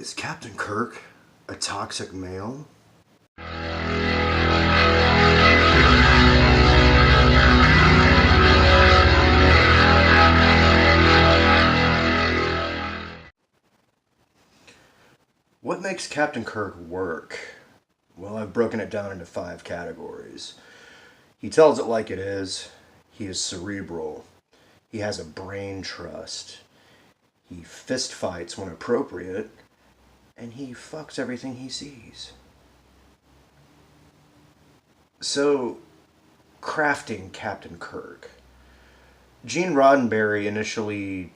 Is Captain Kirk a toxic male? What makes Captain Kirk work? Well, I've broken it down into 5 categories. He tells it like it is. He is cerebral. He has a brain trust. He fist fights when appropriate. And he fucks everything he sees. So, crafting Captain Kirk. Gene Roddenberry initially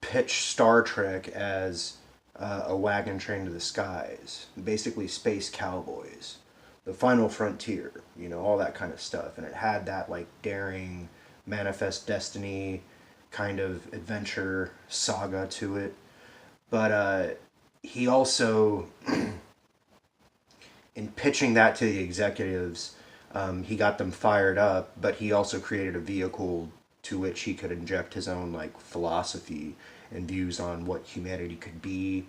pitched Star Trek as a wagon train to the skies, basically space cowboys, the final frontier, all that kind of stuff. And it had that like daring, manifest destiny kind of adventure saga to it. But he also, in pitching that to the executives, he got them fired up, but he also created a vehicle to which he could inject his own like philosophy and views on what humanity could be,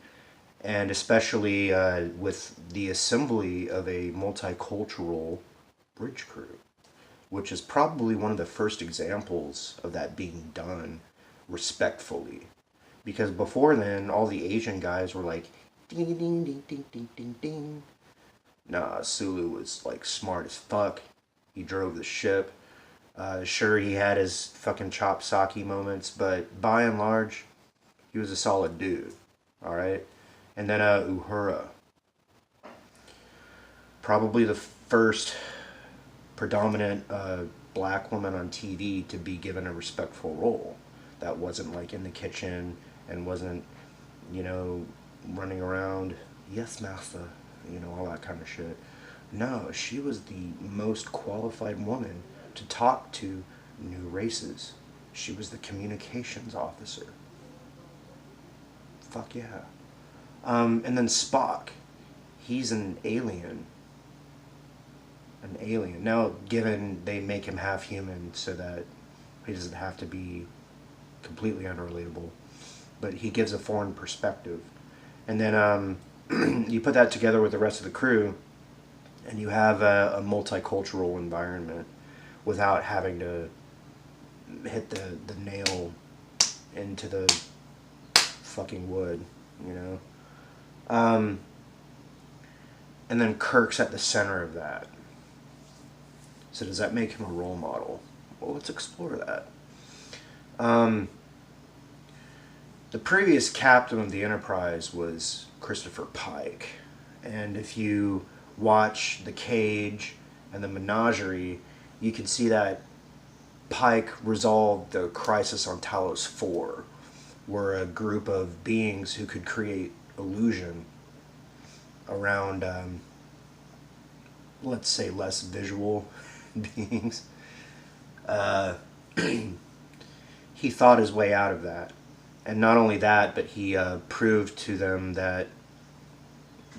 and especially with the assembly of a multicultural bridge crew, which is probably one of the first examples of that being done respectfully. Because before then, all the Asian guys were like, ding, ding, ding, ding, ding, ding, ding. Nah, Sulu was like smart as fuck. He drove the ship. Sure, he had his fucking chop sake moments, but by and large, he was a solid dude. Alright? And then Uhura. Probably the first predominant black woman on TV to be given a respectful role. That wasn't like in the kitchen and wasn't, running around, yes, master, all that kind of shit. No, she was the most qualified woman to talk to new races. She was the communications officer. Fuck yeah. And then Spock. He's an alien. An alien. Now, given they make him half human so that he doesn't have to be completely unrelatable, but he gives a foreign perspective. And then you put that together with the rest of the crew, and you have a multicultural environment without having to hit the nail into the fucking wood, And then Kirk's at the center of that. So does that make him a role model? Well, let's explore that. The previous captain of the Enterprise was Christopher Pike. And if you watch The Cage and The Menagerie, you can see that Pike resolved the crisis on Talos 4, where a group of beings who could create illusion around, let's say, less visual beings. He thought his way out of that. And not only that, but he proved to them that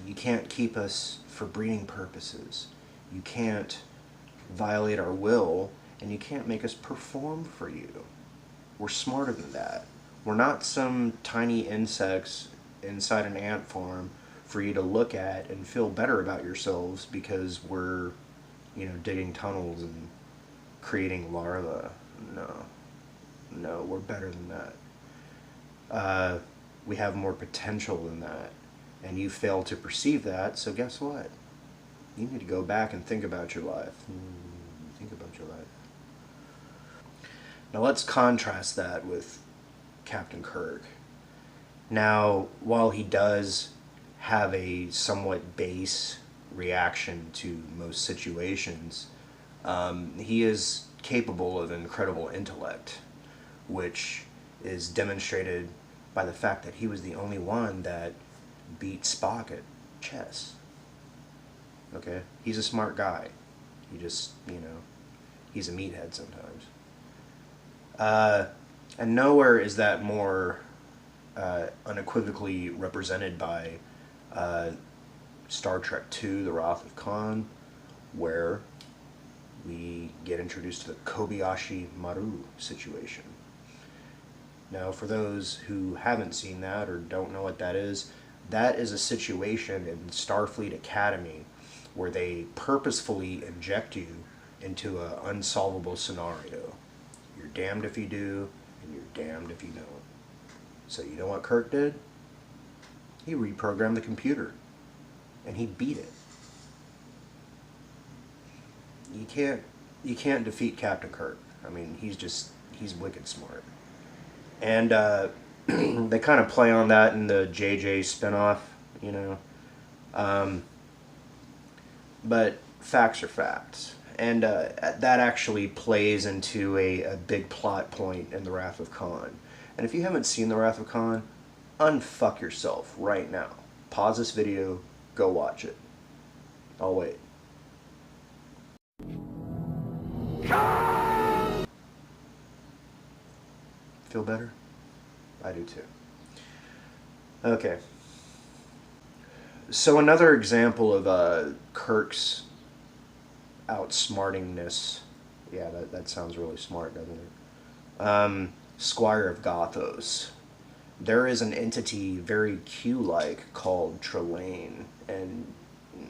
you can't keep us for breeding purposes. You can't violate our will, and you can't make us perform for you. We're smarter than that. We're not some tiny insects inside an ant farm for you to look at and feel better about yourselves because we're, digging tunnels and creating larvae. No, we're better than that. We have more potential than that. And you fail to perceive that, so guess what? You need to go back and think about your life. Think about your life. Now let's contrast that with Captain Kirk. Now, while he does have a somewhat base reaction to most situations, he is capable of incredible intellect, which is demonstrated by the fact that he was the only one that beat Spock at chess. Okay? He's a smart guy. He just, he's a meathead sometimes. And nowhere is that more unequivocally represented by Star Trek II, The Wrath of Khan, where we get introduced to the Kobayashi Maru situation. Now, for those who haven't seen that or don't know what that is, that is a situation in Starfleet Academy where they purposefully inject you into an unsolvable scenario. You're damned if you do, and you're damned if you don't. So you know what Kirk did? He reprogrammed the computer, and he beat it. You can't defeat Captain Kirk. I mean, he's wicked smart. And they kind of play on that in the JJ spinoff, you know. But facts are facts. And that actually plays into a big plot point in The Wrath of Khan. And if you haven't seen The Wrath of Khan, unfuck yourself right now. Pause this video, go watch it. I'll wait. Feel better? I do too. Okay. So another example of Kirk's outsmartingness. Yeah, that sounds really smart, doesn't it? Squire of Gothos. There is an entity very Q-like called Trelane, and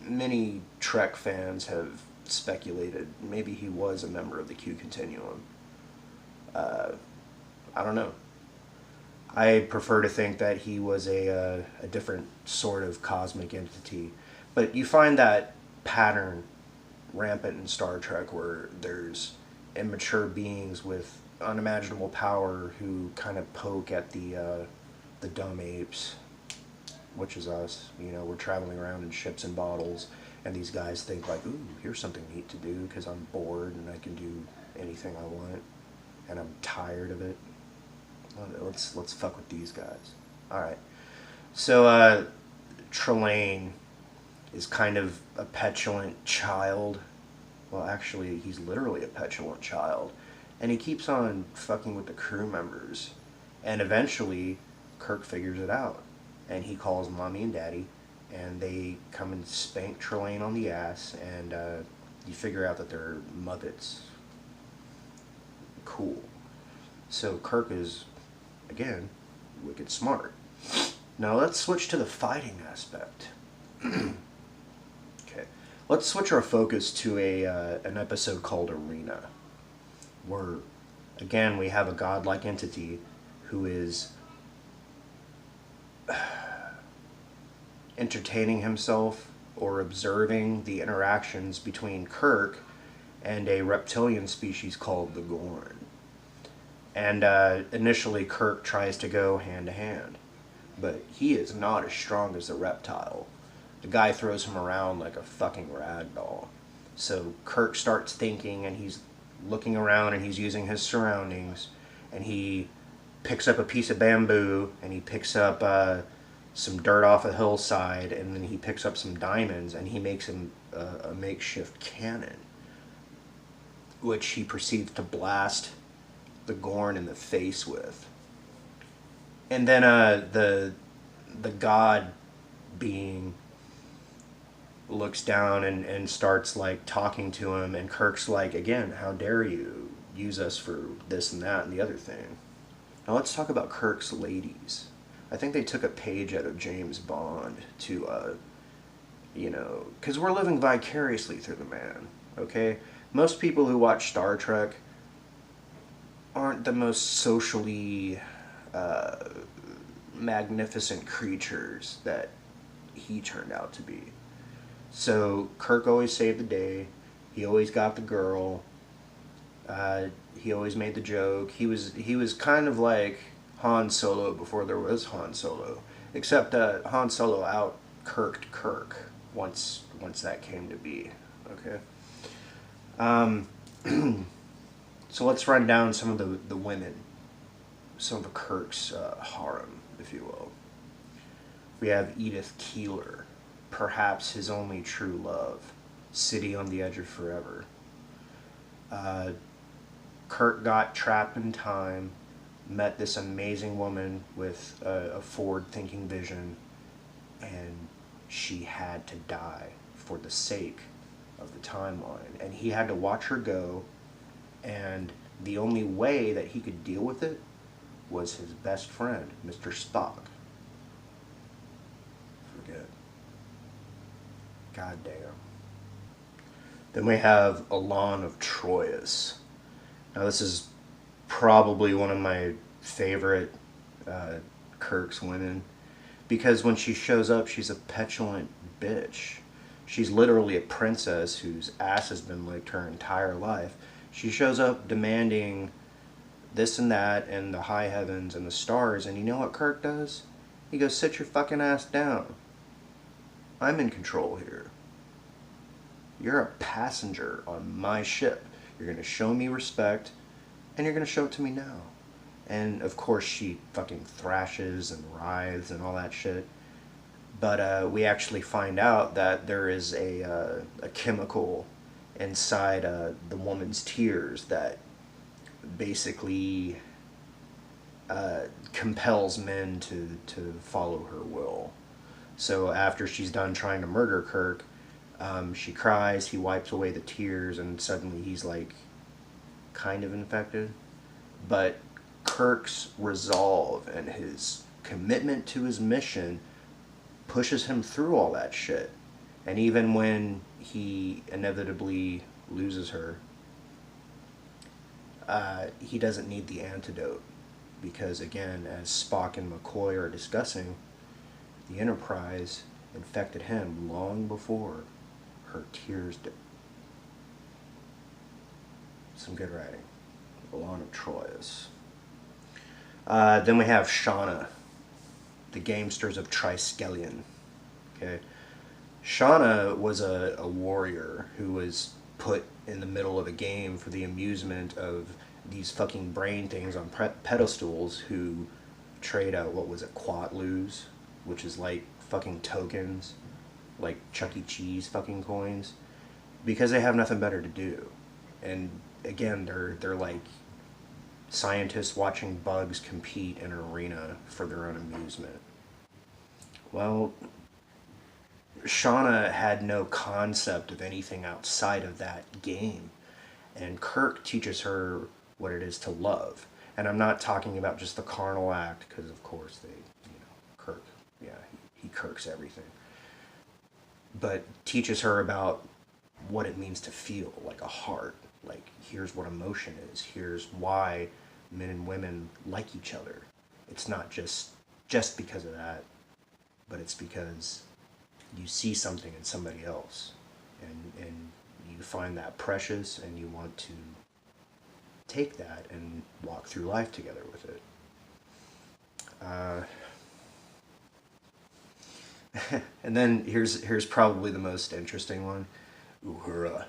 many Trek fans have speculated maybe he was a member of the Q Continuum. I don't know. I prefer to think that he was a different sort of cosmic entity. But you find that pattern rampant in Star Trek where there's immature beings with unimaginable power who kind of poke at the dumb apes, which is us. You know, we're traveling around in ships and bottles, and these guys think like, ooh, here's something neat to do because I'm bored and I can do anything I want, and I'm tired of it. Let's fuck with these guys. Alright. So, Trelane is kind of a petulant child. Well, actually, he's literally a petulant child. And he keeps on fucking with the crew members. And eventually, Kirk figures it out. And he calls Mommy and Daddy. And they come and spank Trelane on the ass. And you figure out that they're Muppets. Cool. So Kirk is, again, wicked smart. Now let's switch to the fighting aspect. Okay, let's switch our focus to an episode called Arena, where, again, we have a godlike entity who is entertaining himself or observing the interactions between Kirk and a reptilian species called the Gorn. And initially Kirk tries to go hand to hand, but he is not as strong as the reptile. The guy throws him around like a fucking rag doll. So Kirk starts thinking, and he's looking around, and he's using his surroundings, and he picks up a piece of bamboo, and he picks up some dirt off a hillside, and then he picks up some diamonds, and he makes him a makeshift cannon, which he proceeds to blast the Gorn in the face with. And then the god being looks down and starts like talking to him, and Kirk's like, again, how dare you use us for this and that and the other thing. Now let's talk about Kirk's ladies. I think they took a page out of James Bond to you know, because we're living vicariously through the man, okay? Most people who watch Star Trek aren't the most socially magnificent creatures that he turned out to be. So Kirk always saved the day. He always got the girl. He always made the joke. He was kind of like Han Solo before there was Han Solo, except Han Solo out Kirked Kirk once that came to be. Okay. So let's run down some of the women, some of Kirk's harem, if you will. We have Edith Keeler, perhaps his only true love, City on the Edge of Forever. Kirk got trapped in time, met this amazing woman with a forward-thinking vision, and she had to die for the sake of the timeline. And he had to watch her go, and the only way that he could deal with it was his best friend, Mr. Spock. goddamn. Then we have Elan of Troyes. Now this is probably one of my favorite uh, Kirk's women, because when she shows up, she's a petulant bitch. She's literally a princess whose ass has been licked her entire life. She shows up demanding this and that and the high heavens and the stars, and you know what Kirk does? He goes, sit your fucking ass down. I'm in control here. You're a passenger on my ship. You're gonna show me respect, and you're gonna show it to me now. And of course she fucking thrashes and writhes and all that shit. But we actually find out that there is a chemical inside the woman's tears that basically compels men to follow her will. So after she's done trying to murder Kirk, she cries, he wipes away the tears, and suddenly he's like kind of infected. But Kirk's resolve and his commitment to his mission pushes him through all that shit. And even when he inevitably loses her, he doesn't need the antidote. Because again, as Spock and McCoy are discussing, the Enterprise infected him long before her tears did. Some good writing. Elan of Troyes. Then we have Shauna, the Gamesters of Triskelion. Okay, Shauna was a warrior who was put in the middle of a game for the amusement of these fucking brain things on pedestals who trade out, what was it, Quatloos, which is like fucking tokens, like Chuck E. Cheese fucking coins, because they have nothing better to do. And again, they're like scientists watching bugs compete in an arena for their own amusement. Well, Shauna had no concept of anything outside of that game. And Kirk teaches her what it is to love. And I'm not talking about just the carnal act, because of course Kirk, yeah, he Kirks everything. But teaches her about what it means to feel, like a heart. Like, here's what emotion is. Here's why men and women like each other. It's not just because of that, but it's because you see something in somebody else, and you find that precious, and you want to take that and walk through life together with it. And then here's probably the most interesting one, Uhura.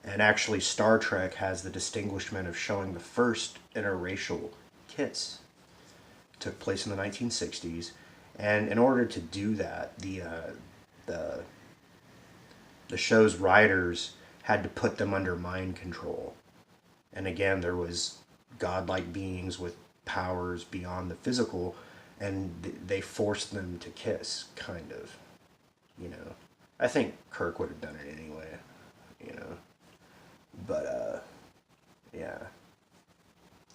And actually, Star Trek has the distinguishment of showing the first interracial kiss. It took place in the 1960s, and in order to do that, the show's writers had to put them under mind control. And again, there was godlike beings with powers beyond the physical, and they forced them to kiss, kind of. You know, I think Kirk would have done it anyway. You know. But, yeah,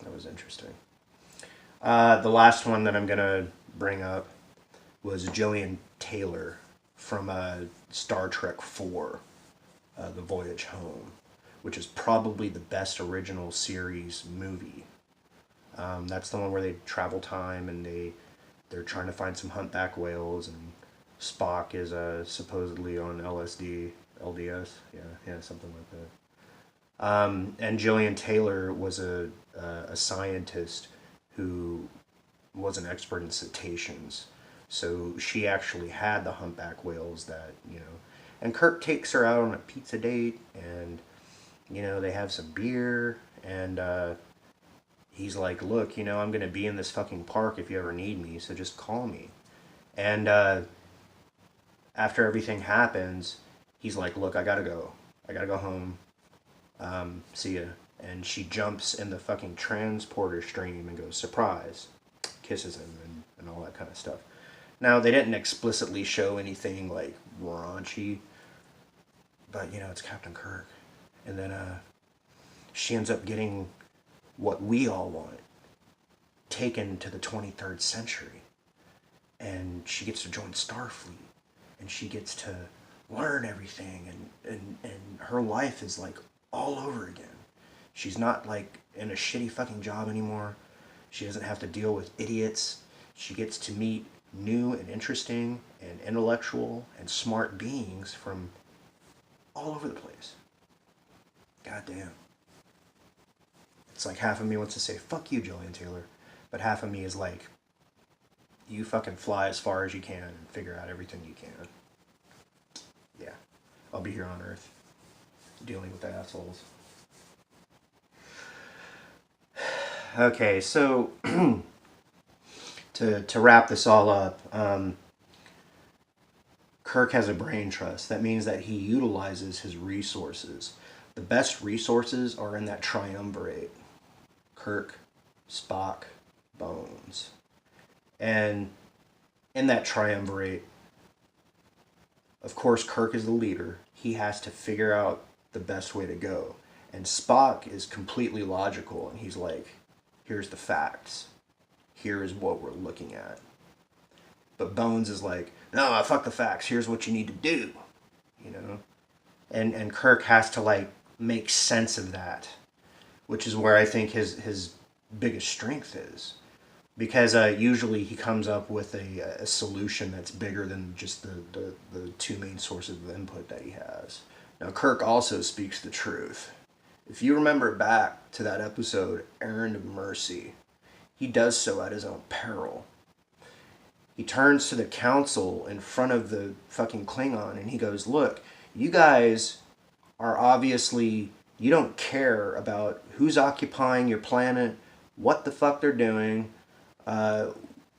that was interesting. The last one that I'm going to bring up was Jillian Taylor from Star Trek IV, The Voyage Home, which is probably the best original series movie. That's the one where they travel time and they're trying to find some humpback whales, and Spock is supposedly on LSD, LDS, yeah, something like that. And Jillian Taylor was a scientist who was an expert in cetaceans. So she actually had the humpback whales that, and Kirk takes her out on a pizza date, and, they have some beer, and he's like, look, I'm going to be in this fucking park if you ever need me, so just call me. And after everything happens, he's like, look, I gotta go home. See ya. And she jumps in the fucking transporter stream and goes, surprise, kisses him, and all that kind of stuff. Now, they didn't explicitly show anything like raunchy, but it's Captain Kirk. And then she ends up getting what we all want, taken to the 23rd century. And she gets to join Starfleet, and she gets to learn everything, and her life is like all over again. She's not like in a shitty fucking job anymore. She doesn't have to deal with idiots. She gets to meet new and interesting and intellectual and smart beings from all over the place. God damn. It's like half of me wants to say, fuck you, Jillian Taylor. But half of me is like, you fucking fly as far as you can and figure out everything you can. Yeah. I'll be here on Earth dealing with the assholes. Okay, so to wrap this all up, Kirk has a brain trust. That means that he utilizes his resources. The best resources are in that triumvirate: Kirk, Spock, Bones. And in that triumvirate, of course, Kirk is the leader. He has to figure out the best way to go. And Spock is completely logical, and he's like, here's the facts. Here is what we're looking at. But Bones is like, no, fuck the facts. Here's what you need to do. You know? And Kirk has to like make sense of that, which is where I think his biggest strength is. Because usually he comes up with a solution that's bigger than just the two main sources of input that he has. Now, Kirk also speaks the truth. If you remember back to that episode, Errand of Mercy, he does so at his own peril. He turns to the council in front of the fucking Klingon and he goes, look, you guys are obviously, you don't care about who's occupying your planet, what the fuck they're doing,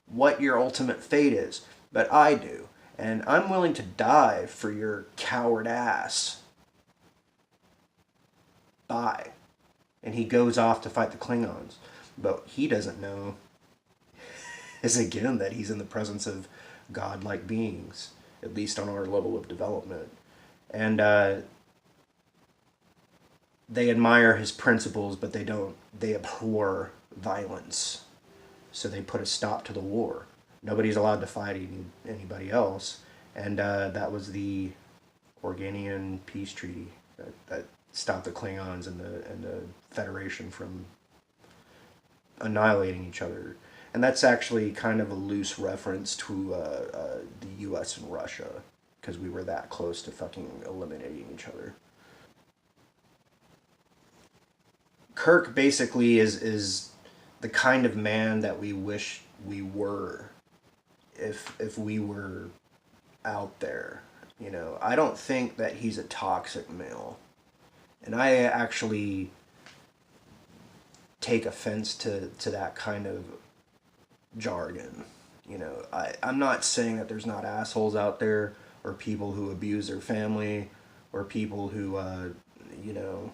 what your ultimate fate is. But I do. And I'm willing to die for your coward ass. Bye. And he goes off to fight the Klingons. But he doesn't know is again that he's in the presence of godlike beings, at least on our level of development. And they admire his principles, but they abhor violence. So they put a stop to the war. Nobody's allowed to fight anybody else. And that was the Organian peace treaty that stopped the Klingons and the Federation from annihilating each other. And that's actually kind of a loose reference to the US and Russia, because we were that close to fucking eliminating each other. Kirk basically is the kind of man that we wish we were if we were out there. You know, I don't think that he's a toxic male. And I actually take offense to that kind of jargon. You know, I'm not saying that there's not assholes out there, or people who abuse their family, or people who, you know,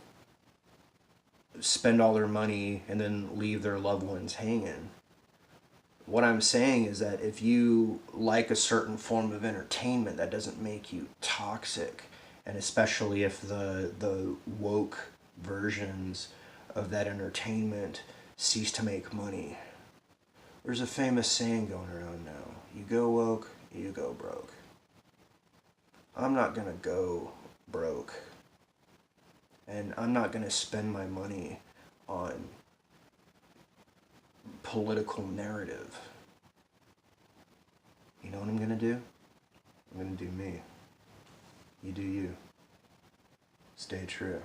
spend all their money and then leave their loved ones hanging. What I'm saying is that if you like a certain form of entertainment, that doesn't make you toxic. And especially if the woke versions of that entertainment cease to make money. There's a famous saying going around now: you go woke, you go broke. I'm not gonna go broke. And I'm not gonna spend my money on political narrative. You know what I'm gonna do? I'm gonna do me. You do you. Stay true.